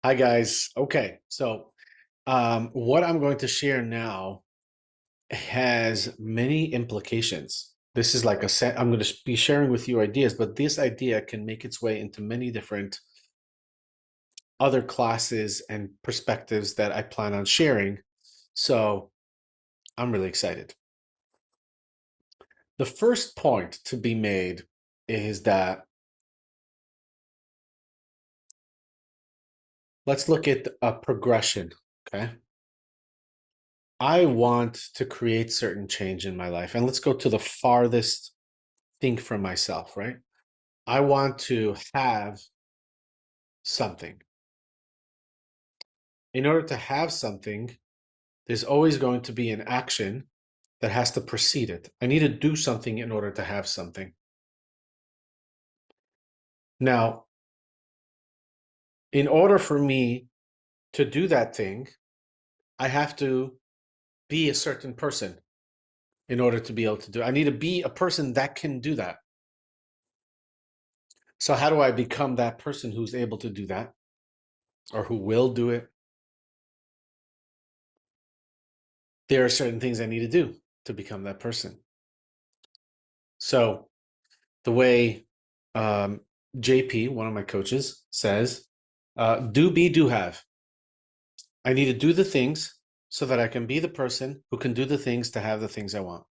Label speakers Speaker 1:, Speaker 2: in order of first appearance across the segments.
Speaker 1: Hi guys. Okay, so what I'm going to share now has many implications. This is like a set. I'm going to be sharing with you ideas, but this idea can make its way into many different other classes and perspectives that I plan on sharing. So I'm really excited. The first point to be made is that let's look at a progression. Okay. I want to create certain change in my life. And let's go to the farthest thing for myself, right? I want to have something. In order to have something, there's always going to be an action that has to precede it. I need to do something in order to have something. Now, in order for me to do that thing, I have to be a certain person in order to be able to do it. I need to be a person that can do that. So how do I become that person who's able to do that or who will do it? There are certain things I need to do to become that person. So the way JP, one of my coaches, says, do be, do have. I need to do the things so that I can be the person who can do the things to have the things I want.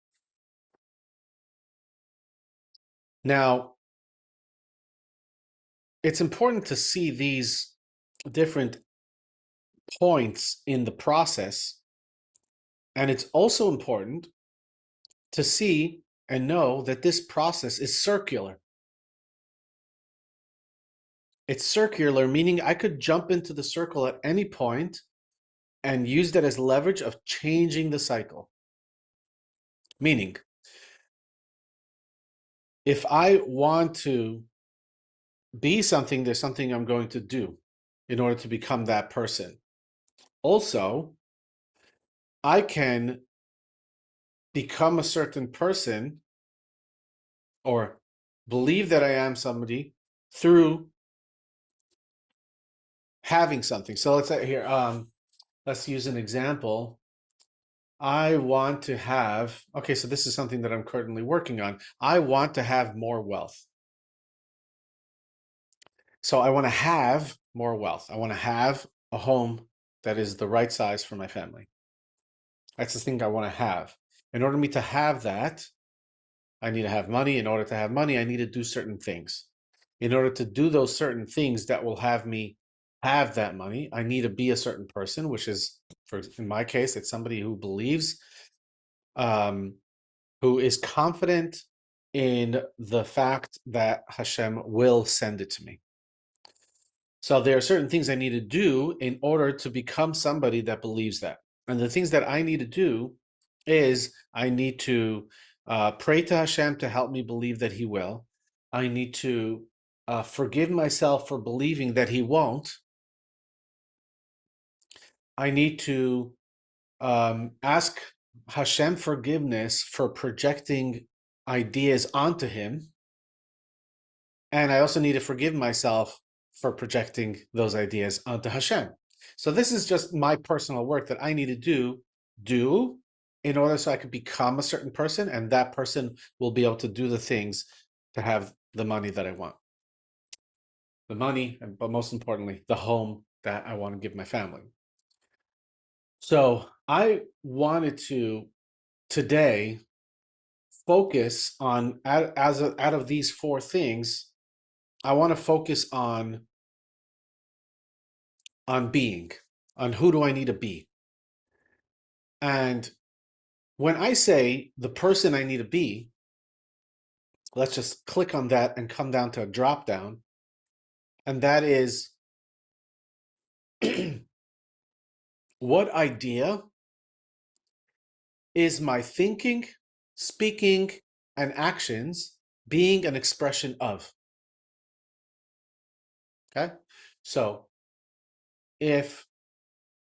Speaker 1: Now, it's important to see these different points in the process. And it's also important to see and know that this process is circular. It's circular, meaning I could jump into the circle at any point and use that as leverage of changing the cycle. Meaning, if I want to be something, there's something I'm going to do in order to become that person. Also, I can become a certain person or believe that I am somebody through having something. So let's say here, let's use an example. I want to have, okay, so this is something that I'm currently working on. I want to have more wealth. So I want to have more wealth. I want to have a home that is the right size for my family. That's the thing I want to have. In order for me to have that, I need to have money. In order to have money, I need to do certain things. In order to do those certain things that will have me have that money, I need to be a certain person, which is, for in my case, it's somebody who believes, um, who is confident in the fact that Hashem will send it to me. So there are certain things I need to do in order to become somebody that believes that. And the things that I need to do is I need to pray to Hashem to help me believe that He will. I need to forgive myself for believing that He won't. I need to ask Hashem forgiveness for projecting ideas onto Him. And I also need to forgive myself for projecting those ideas onto Hashem. So this is just my personal work that I need to do in order so I could become a certain person, and that person will be able to do the things to have the money that I want. The money, but most importantly, the home that I want to give my family. So I wanted to today focus on, out of these four things, I want to focus on being, on who do I need to be. And when I say the person I need to be, let's just click on that and come down to a drop down. And that is what idea is my thinking, speaking, and actions being an expression of? Okay. So if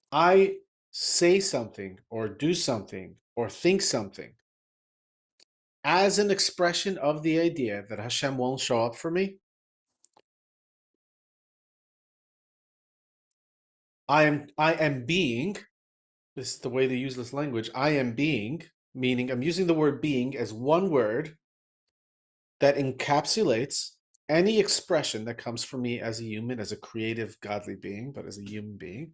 Speaker 1: I say something or do something or think something as an expression of the idea that Hashem won't show up for me, I am being, this is the way they use this language, I am being, meaning I'm using the word being as one word that encapsulates any expression that comes from me as a human, as a creative, godly being, but as a human being.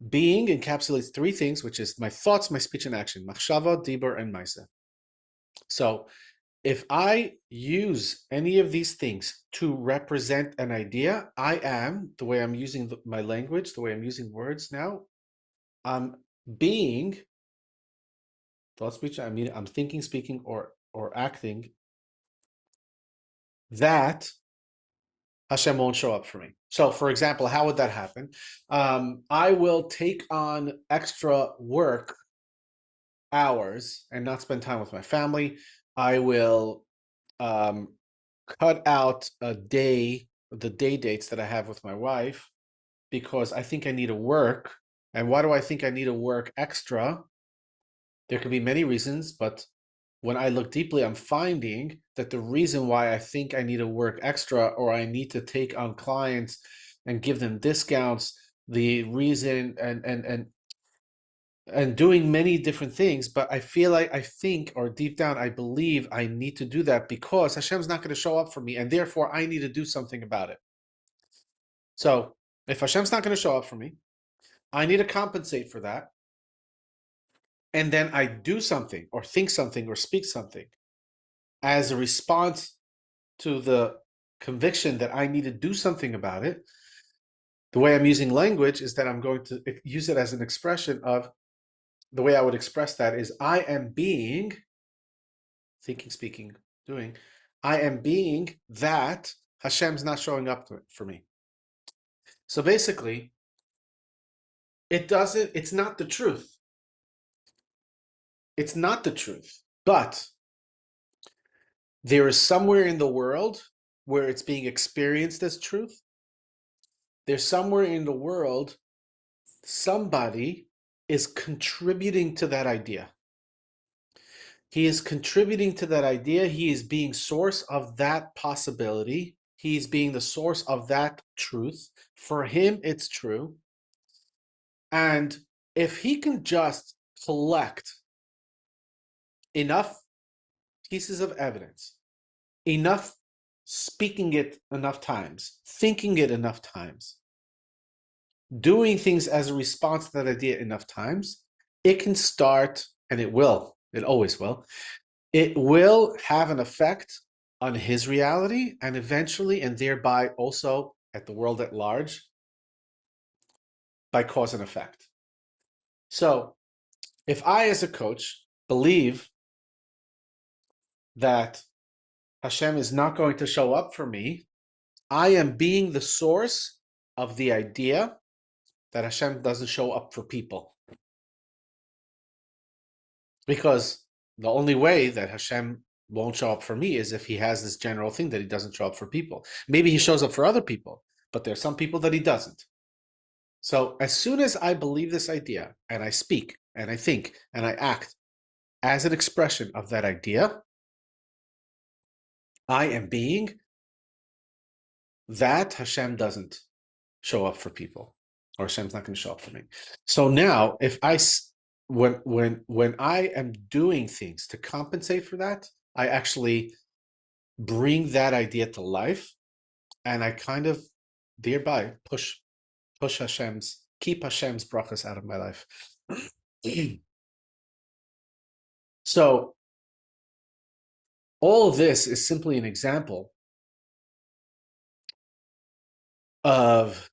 Speaker 1: Being encapsulates three things, which is my thoughts, my speech, and action, machshava, dibur, and maisa. So if I use any of these things to represent an idea, I am, the way I'm using my language, the way I'm using words now, I'm being, thought, speech, I mean, I'm thinking, speaking, or acting that Hashem won't show up for me. So, for example, how would that happen? I will take on extra work hours and not spend time with my family. I will cut out the day dates that I have with my wife because I think I need to work. And why do I think I need to work extra? There could be many reasons, but when I look deeply, I'm finding that the reason why I think I need to work extra or I need to take on clients and give them discounts, the reason and doing many different things, but I feel like I think, or deep down, I believe I need to do that because Hashem's not going to show up for me, and therefore I need to do something about it. So if Hashem's not going to show up for me, I need to compensate for that. And then I do something or think something or speak something as a response to the conviction that I need to do something about it. The way I'm using language is that I'm going to use it as an expression of the way I would express that is I am being, thinking, speaking, doing, I am being that Hashem's not showing up for me. So basically, it's not the truth. It's not the truth, but there is somewhere in the world where it's being experienced as truth. There's somewhere in the world, somebody is contributing to that idea. He is contributing to that idea. He is being source of that possibility. He is being the source of that truth. For him, it's true. And if he can just collect enough pieces of evidence, enough speaking it enough times, thinking it enough times, doing things as a response to that idea enough times, it can start, and it will, it always will, it will have an effect on his reality and eventually, and thereby also at the world at large, by cause and effect. So if I, as a coach, believe that Hashem is not going to show up for me, I am being the source of the idea that Hashem doesn't show up for people. Because the only way that Hashem won't show up for me is if he has this general thing that he doesn't show up for people. Maybe he shows up for other people, but there's some people that he doesn't. So as soon as I believe this idea and I speak and I think and I act as an expression of that idea, I am being that Hashem doesn't show up for people, or Hashem's not going to show up for me. So now, if I when I am doing things to compensate for that, I actually bring that idea to life, and I kind of thereby keep Hashem's brachas out of my life. So all of this is simply an example of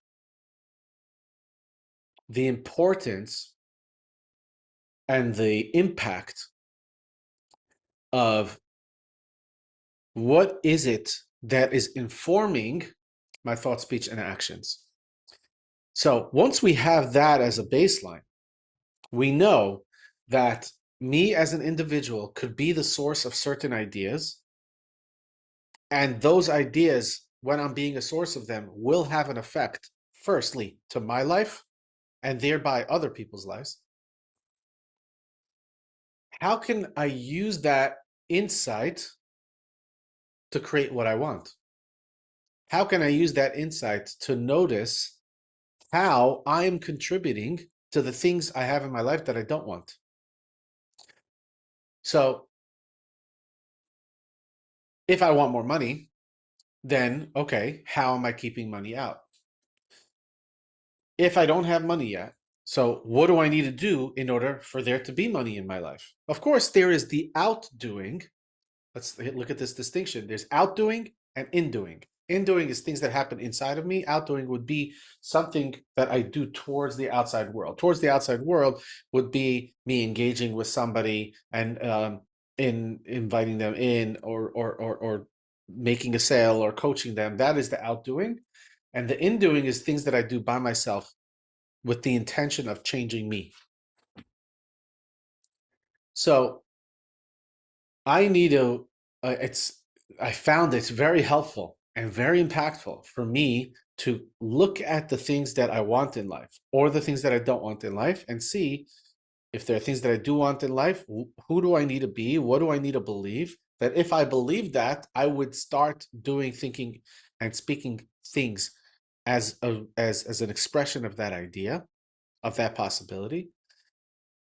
Speaker 1: the importance and the impact of what is it that is informing my thought, speech, and actions. So once we have that as a baseline, we know that me as an individual could be the source of certain ideas, and those ideas, when I'm being a source of them, will have an effect, firstly, to my life, and thereby other people's lives. How can I use that insight to create what I want? How can I use that insight to notice how I'm contributing to the things I have in my life that I don't want? So if I want more money, then okay, how am I keeping money out? If I don't have money yet, so what do I need to do in order for there to be money in my life? Of course, there is the outdoing. Let's look at this distinction. There's outdoing and indoing. Indoing is things that happen inside of me. Outdoing would be something that I do towards the outside world. Towards the outside world would be me engaging with somebody and in inviting them in, or making a sale or coaching them. That is the outdoing. And the indoing is things that I do by myself with the intention of changing me. So I need to, I found it's very helpful and very impactful for me to look at the things that I want in life or the things that I don't want in life and see if there are things that I do want in life, who do I need to be? What do I need to believe? That if I believe that, I would start doing, thinking, and speaking things as an expression of that idea, of that possibility,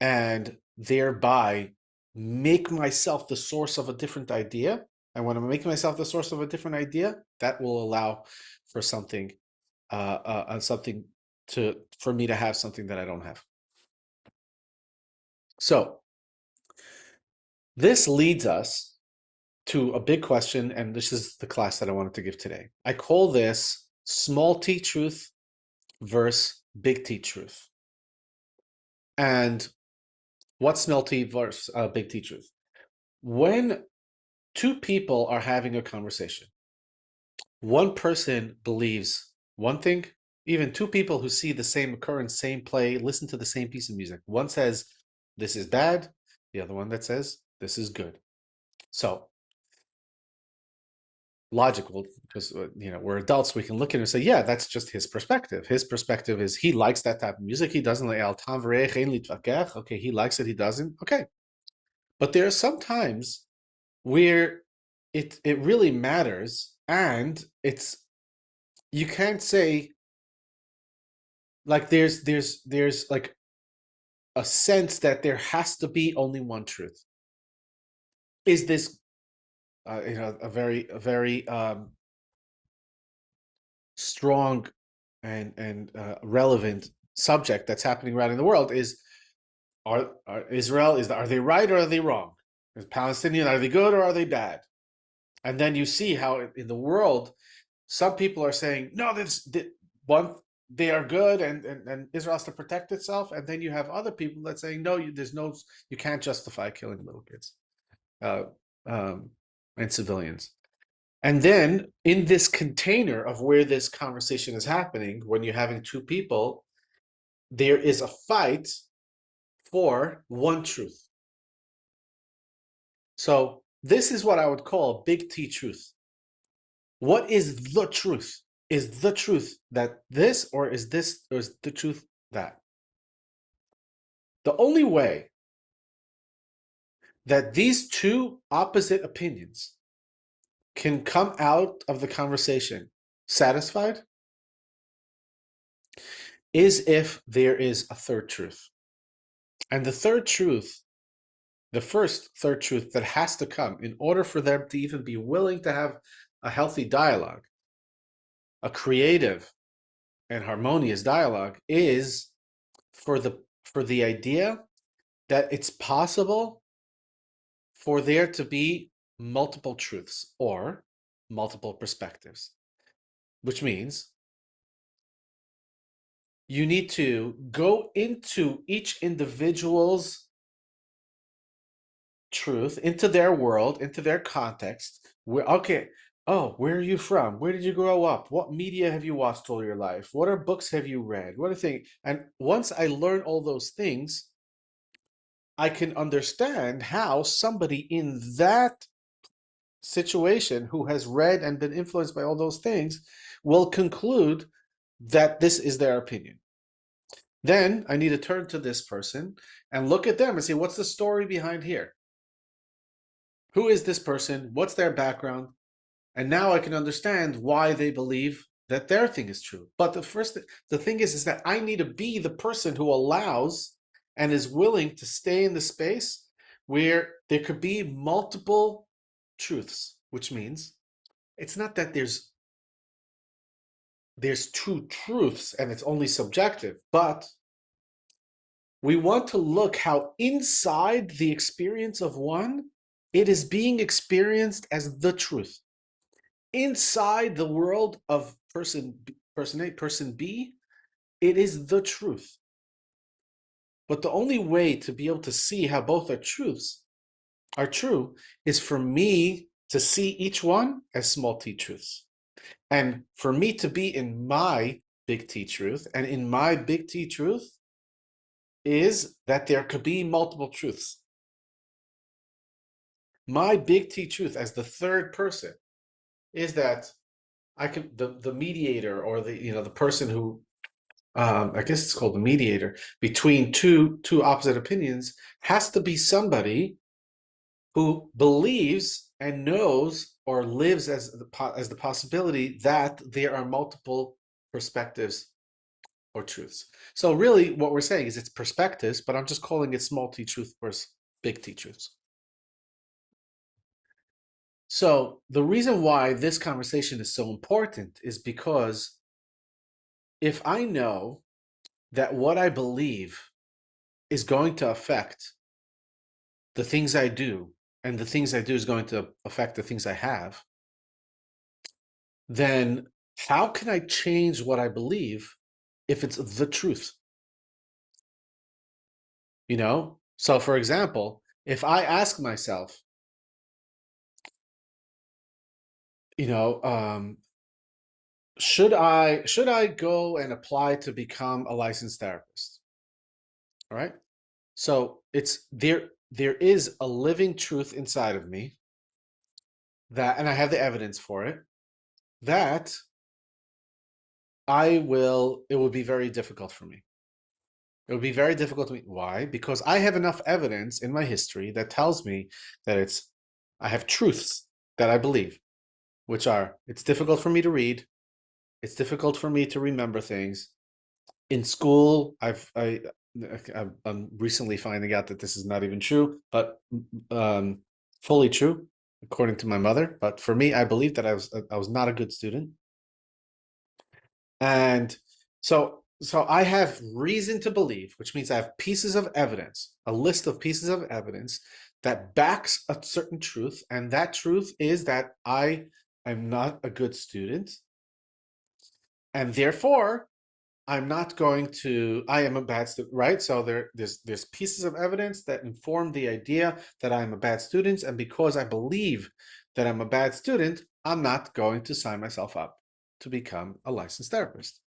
Speaker 1: and thereby make myself the source of a different idea. And when I'm making myself the source of a different idea, that will allow for something, something for me to have something that I don't have. So this leads us to a big question, and this is the class that I wanted to give today. I call this small T truth versus big T truth. And what's small T versus big T truth? When two people are having a conversation, one person believes one thing, even two people who see the same occurrence, same play, listen to the same piece of music. One says, this is bad. The other one that says, this is good. So logical, because we're adults, we can look at it and say, yeah, that's just his perspective. His perspective is he likes that type of music. He doesn't like okay, he likes it, he doesn't. Okay. But there are some times where it really matters, and you can't say, like, there's like a sense that there has to be only one truth. Is this a very strong and relevant subject that's happening around in the world? Is Israel, are they right or are they wrong? Is Palestinian, are they good or are they bad? And then you see how in the world some people are saying, no, one, they are good, and Israel has to protect itself. And then you have other people that saying, no, you can't justify killing little kids and civilians. And then in this container of where this conversation is happening, when you're having two people, there is a fight for one truth. So this is what I would call big T truth. What is the truth? Is the truth that this, or is the truth that? The only way that these two opposite opinions can come out of the conversation satisfied is if there is a third truth. And the third truth, the first third truth that has to come in order for them to even be willing to have a healthy dialogue, a creative and harmonious dialogue, is for the idea that it's possible for there to be multiple truths or multiple perspectives, which means you need to go into each individual's truth, into their world, into their context. Where, okay, oh, where are you from? Where did you grow up? What media have you watched all your life? What are books have you read? What are things? And once I learn all those things, I can understand how somebody in that situation who has read and been influenced by all those things will conclude that this is their opinion. Then I need to turn to this person and look at them and see, what's the story behind here? Who is this person? What's their background? And now I can understand why they believe that their thing is true. But the thing is that I need to be the person who allows and is willing to stay in the space where there could be multiple truths, which means it's not that there's two truths and it's only subjective, but we want to look how inside the experience of one, it is being experienced as the truth. Inside the world of person A, person B, it is the truth. But the only way to be able to see how both are true is for me to see each one as small t truths. And for me to be in my big T truth, and in my big T truth is that there could be multiple truths. My big T truth as the third person is that I can the mediator, or the person who I guess it's called the mediator between two opposite opinions, has to be somebody who believes and knows or lives as the possibility that there are multiple perspectives or truths. So really what we're saying is it's perspectives, but I'm just calling it small t truth versus big T truths. So the reason why this conversation is so important is because if I know that what I believe is going to affect the things I do, and the things I do is going to affect the things I have, then how can I change what I believe if it's the truth? So for example, if I ask myself, should I go and apply to become a licensed therapist? All right. So it's there is a living truth inside of me that, and I have the evidence for it, that it will be very difficult for me. It would be very difficult to me. Why? Because I have enough evidence in my history that tells me that I have truths that I believe, which are, it's difficult for me to read. It's difficult for me to remember things. In school, I'm recently finding out that this is not even true, but fully true, according to my mother. But for me, I believe that I was not a good student. And so I have reason to believe, which means I have pieces of evidence, a list of pieces of evidence that backs a certain truth. And that truth is that I am not a good student. And therefore, I am a bad student, right? So there's pieces of evidence that inform the idea that I'm a bad student. And because I believe that I'm a bad student, I'm not going to sign myself up to become a licensed therapist.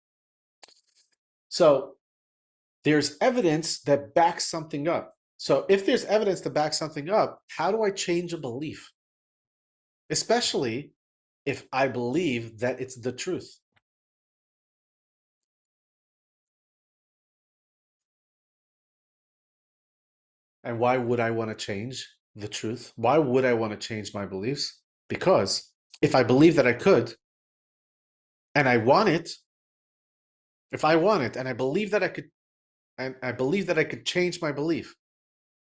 Speaker 1: So there's evidence that backs something up. So if there's evidence to back something up, how do I change a belief? Especially if I believe that it's the truth. And why would I want to change the truth? Why would I want to change my beliefs? Because if I believe that I could, and I want it, if I want it, and I believe that I could, and I believe that I could change my belief,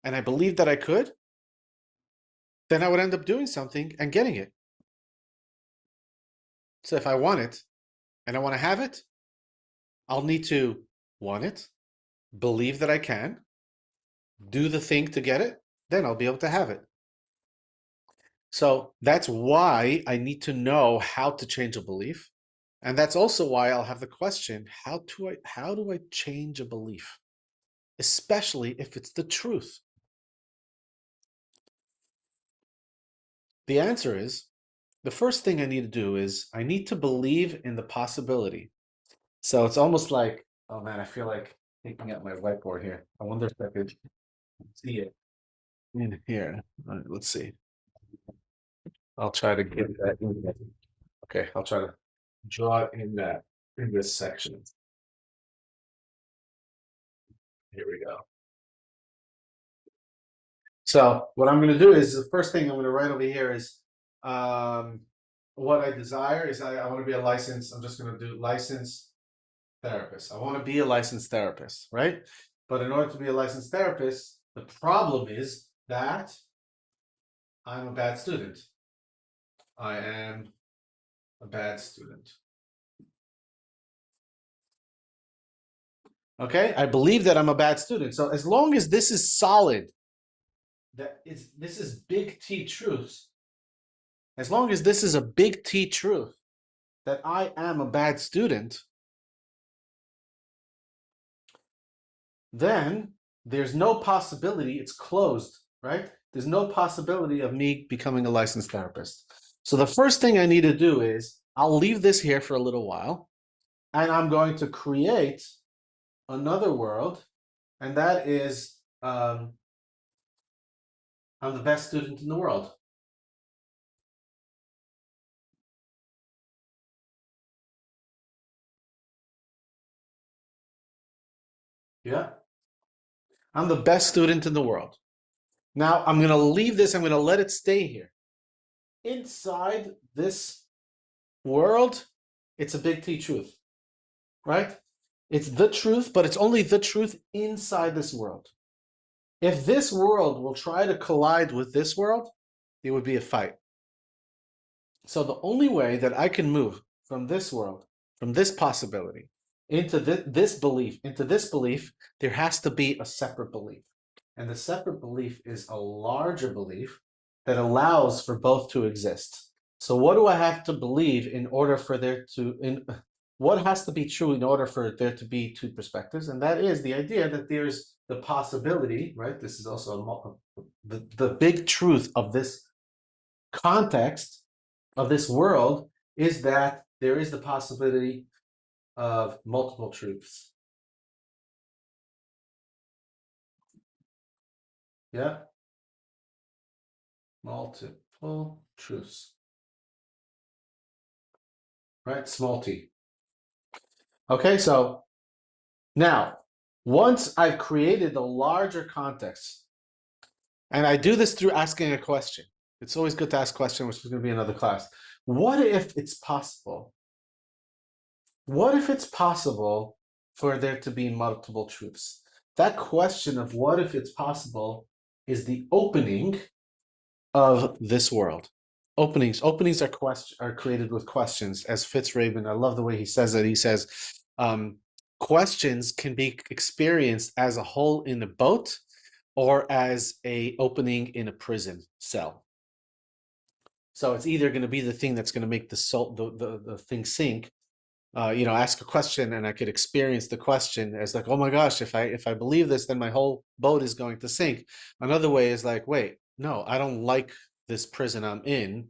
Speaker 1: and I believe that I could, then I would end up doing something and getting it. So if I want it and I want to have it, I'll need to want it, believe that I can, do the thing to get it, then I'll be able to have it. So that's why I need to know how to change a belief. And that's also why I'll have the question, how do I change a belief? Especially if it's the truth. The answer is, the first thing I need to do is I need to believe in the possibility. So it's almost like, oh man, I feel like taking out my whiteboard here. I wonder if I could see it in here. All right, let's see. I'll try to get that in there. Okay, I'll try to draw it in this section. Here we go. So what I'm going to do is the first thing I'm going to write over here is what I desire is I want to be a licensed, I'm just going to do licensed therapist. I want to be a licensed therapist, right? But in order to be a licensed therapist, the problem is that I'm a bad student. I am a bad student. Okay, I believe that I'm a bad student. So as long as this is solid, this is big T truths. As long as this is a big T truth that I am a bad student, then there's no possibility, it's closed, right? There's no possibility of me becoming a licensed therapist. So the first thing I need to do is I'll leave this here for a little while, and I'm going to create another world, and that is I'm the best student in the world. Yeah. I'm the best student in the world. Now I'm going to leave this, I'm going to let it stay here. Inside this world, it's a big T truth, right? It's the truth, but it's only the truth inside this world. If this world will try to collide with this world, it would be a fight. So the only way that I can move from this world, from this possibility, into this belief, there has to be a separate belief. And the separate belief is a larger belief that allows for both to exist. So what do I have to believe in order for there to, what has to be true in order for there to be two perspectives? And that is the idea that there's the possibility, right? This is also the big truth of this context of this world is that there is the possibility of multiple truths. Yeah? Multiple truths. Right? Small t. Okay, so now, once I've created the larger context, and I do this through asking a question. It's always good to ask a question, which is going to be another class. What if it's possible? What if it's possible for there to be multiple truths? That question of what if it's possible is the opening of this world. Openings are created with questions. As Fitzraven, I love the way he says it. He says, questions can be experienced as a hole in a boat or as a opening in a prison cell. So it's either going to be the thing that's going to make the thing sink. Ask a question and I could experience the question as like, oh my gosh, if I believe this, then my whole boat is going to sink. Another way is like, wait, no, I don't like this prison I'm in.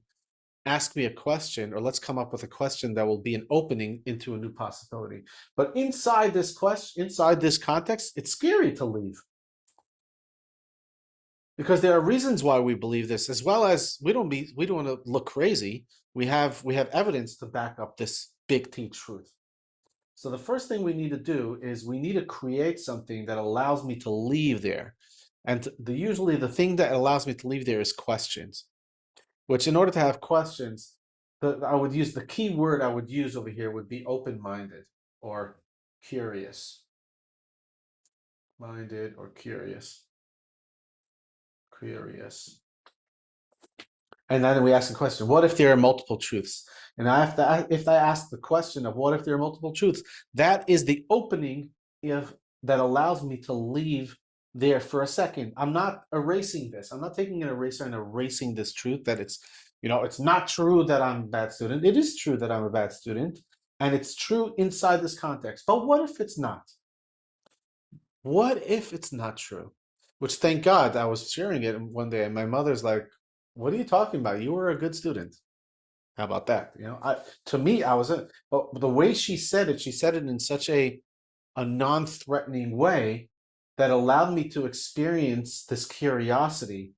Speaker 1: Ask me a question, or let's come up with a question that will be an opening into a new possibility. But inside this question, inside this context, it's scary to leave. Because there are reasons why we believe this, as well as we don't want to look crazy. We have evidence to back up this big T truth. So the first thing we need to do is we need to create something that allows me to leave there. And usually the thing that allows me to leave there is questions, which in order to have questions, I would use the key word I would use over here would be open-minded or curious. Minded or curious. Curious. And then we ask the question, what if there are multiple truths? And if I ask the question of what if there are multiple truths, that is the opening that allows me to leave there for a second. I'm not erasing this. I'm not taking an eraser and erasing this truth that it's not true that I'm a bad student. It is true that I'm a bad student, and it's true inside this context. But what if it's not? What if it's not true? Which, thank God, I was sharing it one day, and my mother's like, "What are you talking about? You were a good student. How about that?" To me, I was but the way she said it in such a non-threatening way that allowed me to experience this curiosity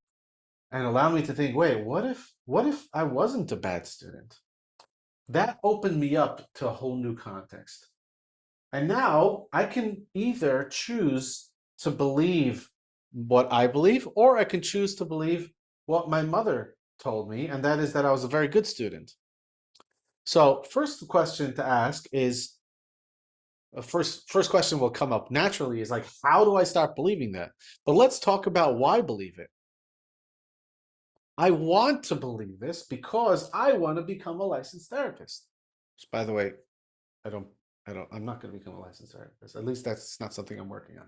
Speaker 1: and allowed me to think, wait, what if I wasn't a bad student? That opened me up to a whole new context. And now I can either choose to believe what I believe, or I can choose to believe what my mother told me, and that is that I was a very good student. So first question to ask is, first question will come up naturally is like, how do I start believing that? But let's talk about why believe it. I want to believe this because I want to become a licensed therapist. Which, by the way, I don't, I'm not going to become a licensed therapist. At least that's not something I'm working on.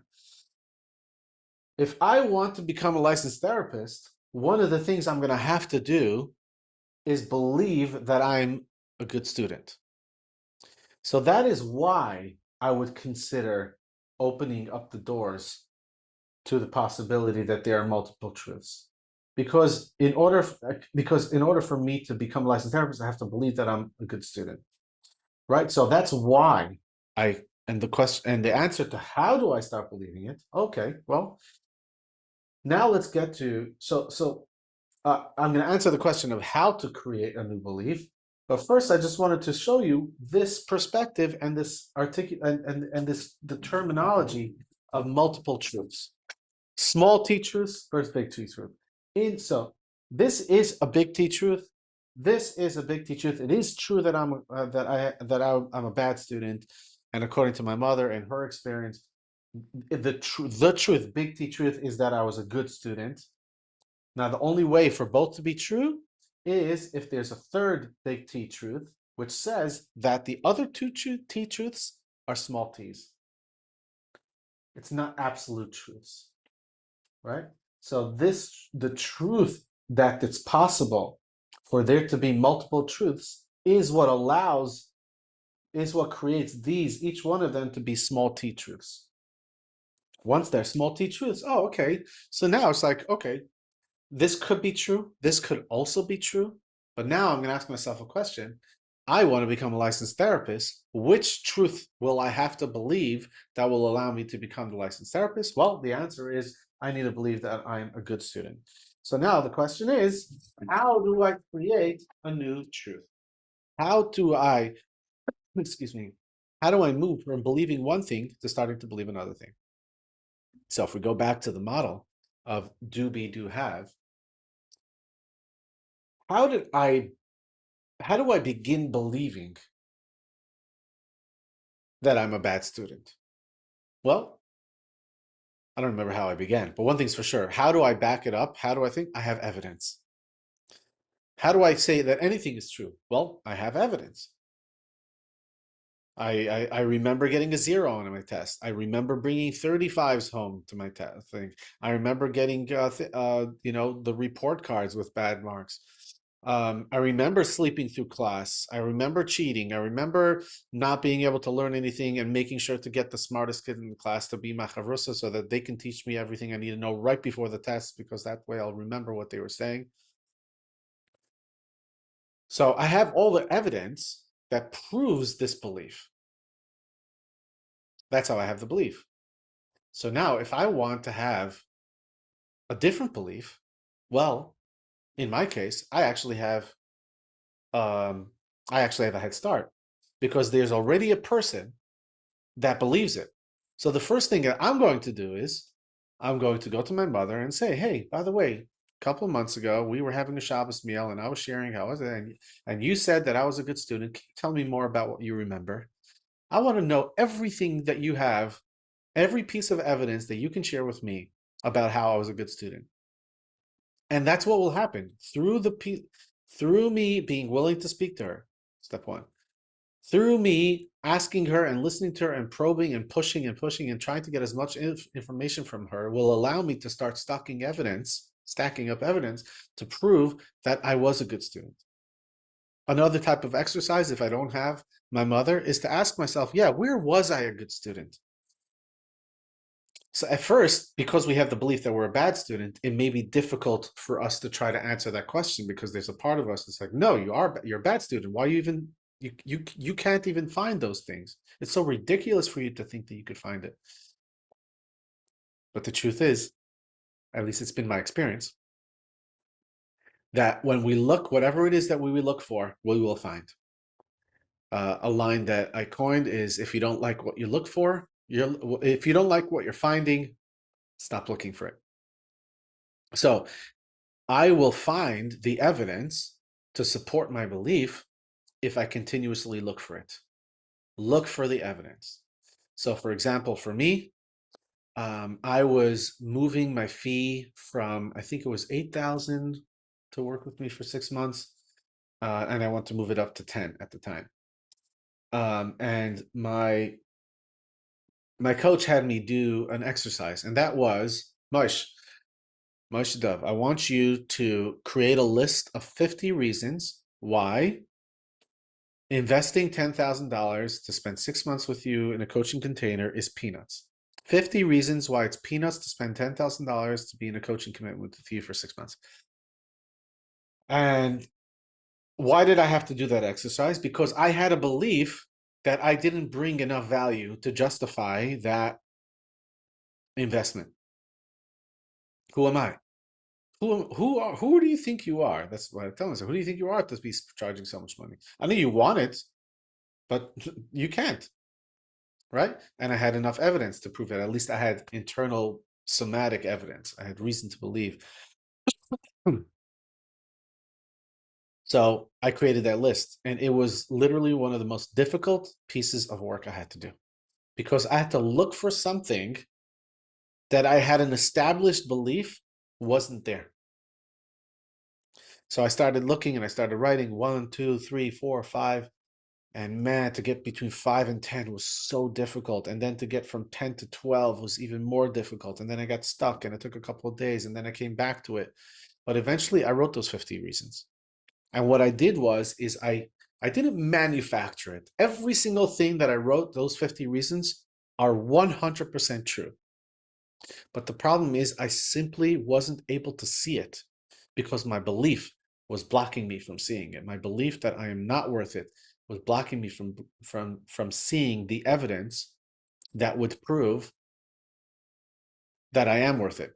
Speaker 1: If I want to become a licensed therapist, one of the things I'm going to have to do is believe that I'm a good student. So that is why I would consider opening up the doors to the possibility that there are multiple truths. Because in order for me to become a licensed therapist, I have to believe that I'm a good student, right? So that's why I and the question and the answer to how do I start believing it? Okay, well, now let's get to I'm going to answer the question of how to create a new belief. But first, I just wanted to show you this perspective and this the terminology of multiple truths. Small T truths versus big T truth. So this is a big T truth. This is a big T truth. It is true that I'm a bad student, and according to my mother and her experience, the truth, big T truth, is that I was a good student. Now, the only way for both to be true is if there's a third big T truth, which says that the other two T truths are small t's. It's not absolute truths, right? So the truth that it's possible for there to be multiple truths is what creates each one of them to be small T truths. Once they're small T truths, oh, okay. So now it's like, okay, this could be true. This could also be true. But now I'm going to ask myself a question. I want to become a licensed therapist. Which truth will I have to believe that will allow me to become the licensed therapist? Well, the answer is I need to believe that I'm a good student. So now the question is, how do I create a new truth? How do I, excuse me, how do I move from believing one thing to starting to believe another thing? So if we go back to the model of do, be, do, have, how do I begin believing that I'm a bad student? Well, I don't remember how I began, but one thing's for sure. How do I back it up? How do I think? I have evidence. How do I say that anything is true? Well, I have evidence. I remember getting a 0 on my test. I remember bringing 35s home to my test thing. I remember getting the report cards with bad marks. I remember sleeping through class. I remember cheating. I remember not being able to learn anything and making sure to get the smartest kid in the class to be my chavrusa so that they can teach me everything I need to know right before the test, because that way I'll remember what they were saying. So I have all the evidence that proves this belief. That's how I have the belief. So now if I want to have a different belief, well, in my case, I actually have a head start, because there's already a person that believes it. So the first thing that I'm going to do is I'm going to go to my mother and say, hey, by the way, a couple of months ago, we were having a Shabbos meal and I was sharing how was it, and you said that I was a good student. Can you tell me more about what you remember? I want to know everything that you have, every piece of evidence that you can share with me about how I was a good student. And that's what will happen through me being willing to speak to her. Step one. Through me asking her and listening to her and probing and pushing and trying to get as much information from her will allow me to start stacking up evidence to prove that I was a good student. Another type of exercise, if I don't have my mother, is to ask myself, yeah, where was I a good student? So at first, because we have the belief that we're a bad student, it may be difficult for us to try to answer that question, because there's a part of us that's like, no, you're a bad student. Why you even you can't even find those things. It's so ridiculous for you to think that you could find it. But the truth is, at least it's been my experience, that when we look, whatever it is that we look for, we will find. A line that I coined is, if you don't like what you look for, if you don't like what you're finding, stop looking for it. So I will find the evidence to support my belief if I continuously look for it. Look for the evidence. So, for example, for me, I was moving my fee from, I think it was 8,000 to work with me for 6 months, and I want to move it up to 10 at the time. And my coach had me do an exercise, and that was, Moshe Dov, I want you to create a list of 50 reasons why investing $10,000 to spend 6 months with you in a coaching container is peanuts. 50 reasons why it's peanuts to spend $10,000 to be in a coaching commitment with you for 6 months. And why did I have to do that exercise? Because I had a belief that I didn't bring enough value to justify that investment. Who am I? Who do you think you are? That's what I tell myself. Who do you think you are to be charging so much money? I know you want it, but you can't, right? And I had enough evidence to prove it. At least I had internal somatic evidence. I had reason to believe. So I created that list, and it was literally one of the most difficult pieces of work I had to do, because I had to look for something that I had an established belief wasn't there. So I started looking and I started writing 1, 2, 3, 4, 5. And man, to get between 5 and 10 was so difficult. And then to get from 10 to 12 was even more difficult. And then I got stuck and it took a couple of days and then I came back to it. But eventually I wrote those 50 reasons. And what I did is I didn't manufacture it. Every single thing that I wrote, those 50 reasons, are 100% true. But the problem is I simply wasn't able to see it because my belief was blocking me from seeing it. My belief that I am not worth it was blocking me from seeing the evidence that would prove that I am worth it,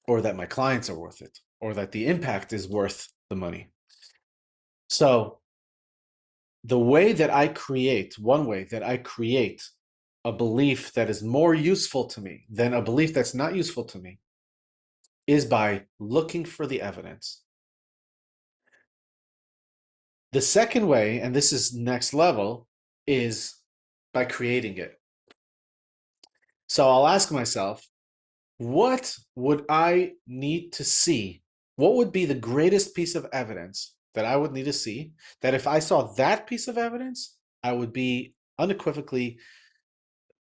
Speaker 1: or that my clients are worth it, or that the impact is worth the money. So the way that I create, one way that I create a belief that is more useful to me than a belief that's not useful to me, is by looking for the evidence. The second way, and this is next level, is by creating it. So I'll ask myself, what would I need to see? What would be the greatest piece of evidence that I would need to see, that if I saw that piece of evidence, I would be unequivocally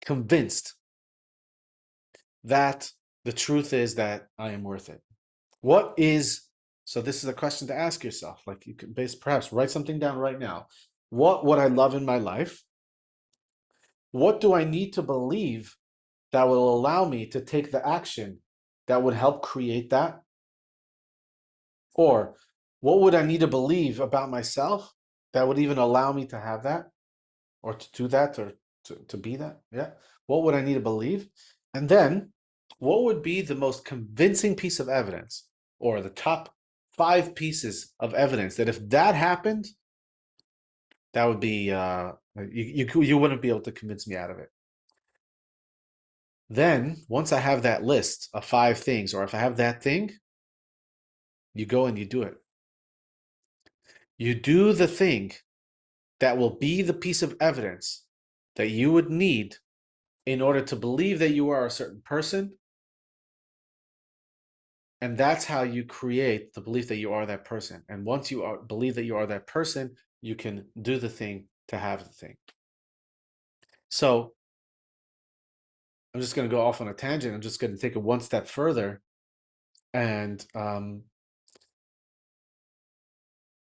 Speaker 1: convinced that the truth is that I am worth it? What is, so this is a question to ask yourself, like you could perhaps write something down right now. What would I love in my life? What do I need to believe that will allow me to take the action that would help create that? Or what would I need to believe about myself that would even allow me to have that, or to do that, or to be that? Yeah. What would I need to believe? And then what would be the most convincing piece of evidence, or the top 5 pieces of evidence that if that happened, that would be, you wouldn't be able to convince me out of it. Then once I have that list of 5 things, or if I have that thing, you go and you do it. You do the thing that will be the piece of evidence that you would need in order to believe that you are a certain person. And that's how you create the belief that you are that person. And once you believe that you are that person, you can do the thing to have the thing. So I'm just going to go off on a tangent. I'm just going to take it one step further. And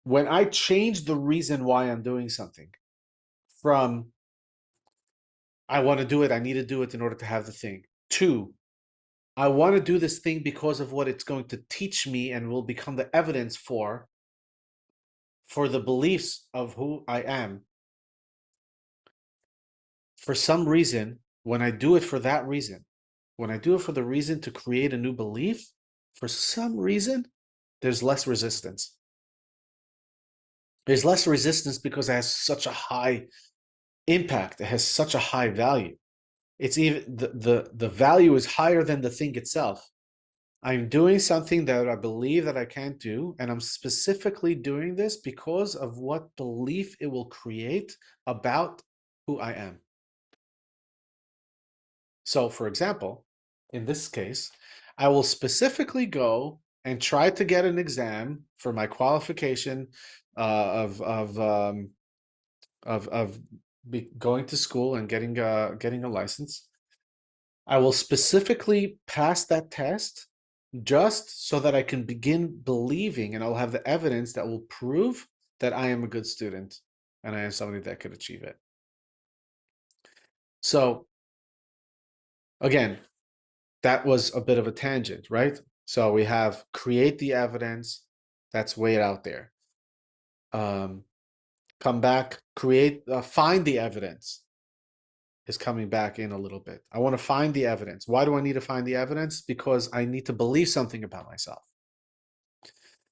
Speaker 1: when I change the reason why I'm doing something from I want to do it, I need to do it in order to have the thing, to I want to do this thing because of what it's going to teach me and will become the evidence for the beliefs of who I am. For some reason, when I do it for that reason, when I do it for the reason to create a new belief, for some reason, there's less resistance. There's less resistance because it has such a high impact. It has such a high value. It's even the value is higher than the thing itself. I'm doing something that I believe that I can't do, and I'm specifically doing this because of what belief it will create about who I am. So, for example, in this case, I will specifically go and try to get an exam for my qualification of going to school and getting a license. I will specifically pass that test just so that I can begin believing, and I'll have the evidence that will prove that I am a good student and I am somebody that could achieve it. So again, that was a bit of a tangent, right? So we have create the evidence that's way out there. Come back, find the evidence is coming back in a little bit. I want to find the evidence. Why do I need to find the evidence? Because I need to believe something about myself.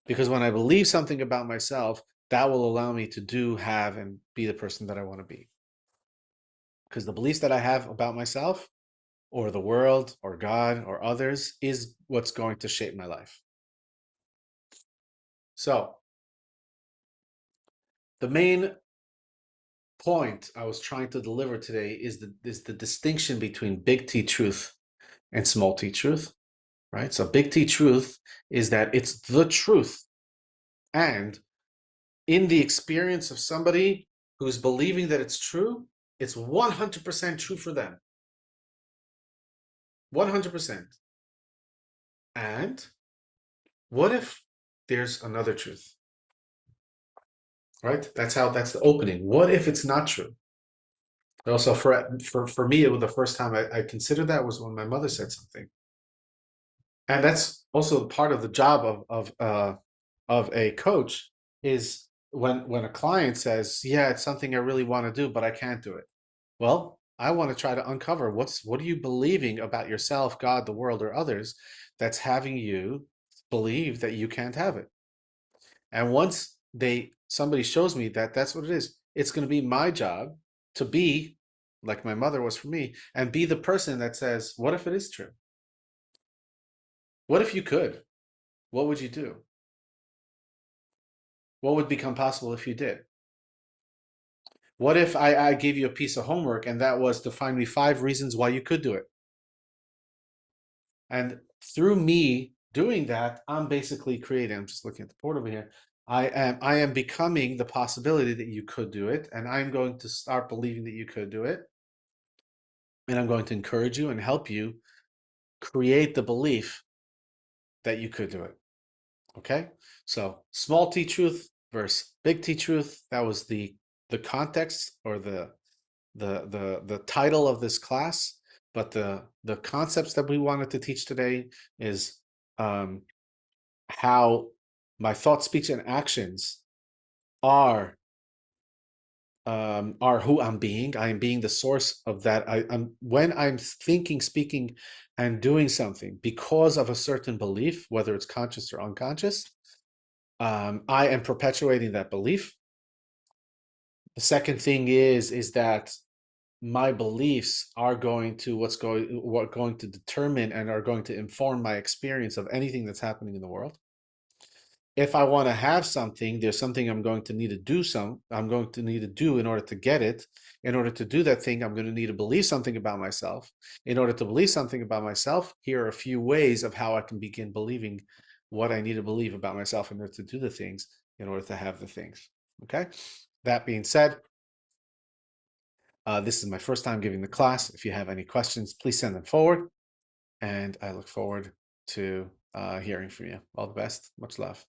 Speaker 1: Because when I believe something about myself, that will allow me to do, have, and be the person that I want to be. Because the beliefs that I have about myself, or the world, or God, or others, is what's going to shape my life. So, the main point I was trying to deliver today is the distinction between big T truth and small t truth, right? So big T truth is that it's the truth. And in the experience of somebody who's believing that it's true, it's 100% true for them. 100%. And what if there's another truth? Right? That's the opening. What if it's not true? Also, for me, it was the first time I considered that was when my mother said something. And that's also part of the job of a coach is when a client says, yeah, it's something I really want to do, but I can't do it. Well, I want to try to uncover what are you believing about yourself, God, the world, or others that's having you believe that you can't have it. And once somebody shows me that that's what it is, it's going to be my job to be like my mother was for me and be the person that says, what if it is true? What if you could? What would you do? What would become possible if you did? What if I gave you a piece of homework and that was to find me 5 reasons why you could do it? And through me doing that, I'm basically creating, I'm just looking at the board over here. I am becoming the possibility that you could do it, and I'm going to start believing that you could do it. And I'm going to encourage you and help you create the belief that you could do it. Okay? So small T truth versus big T truth. That was the context or the title of this class. But the concepts that we wanted to teach today is how my thought, speech, and actions are who I'm being. I am being the source of that. I'm when I'm thinking, speaking, and doing something because of a certain belief, whether it's conscious or unconscious, I am perpetuating that belief. The second thing is that my beliefs are going to what going to determine and are going to inform my experience of anything that's happening in the world. If I want to have something, there's something I'm going to need to do I'm going to need to do in order to get it. In order to do that thing, I'm going to need to believe something about myself. In order to believe something about myself, here are a few ways of how I can begin believing what I need to believe about myself in order to do the things, in order to have the things. Okay? That being said, this is my first time giving the class. If you have any questions, please send them forward. And I look forward to hearing from you. All the best. Much love.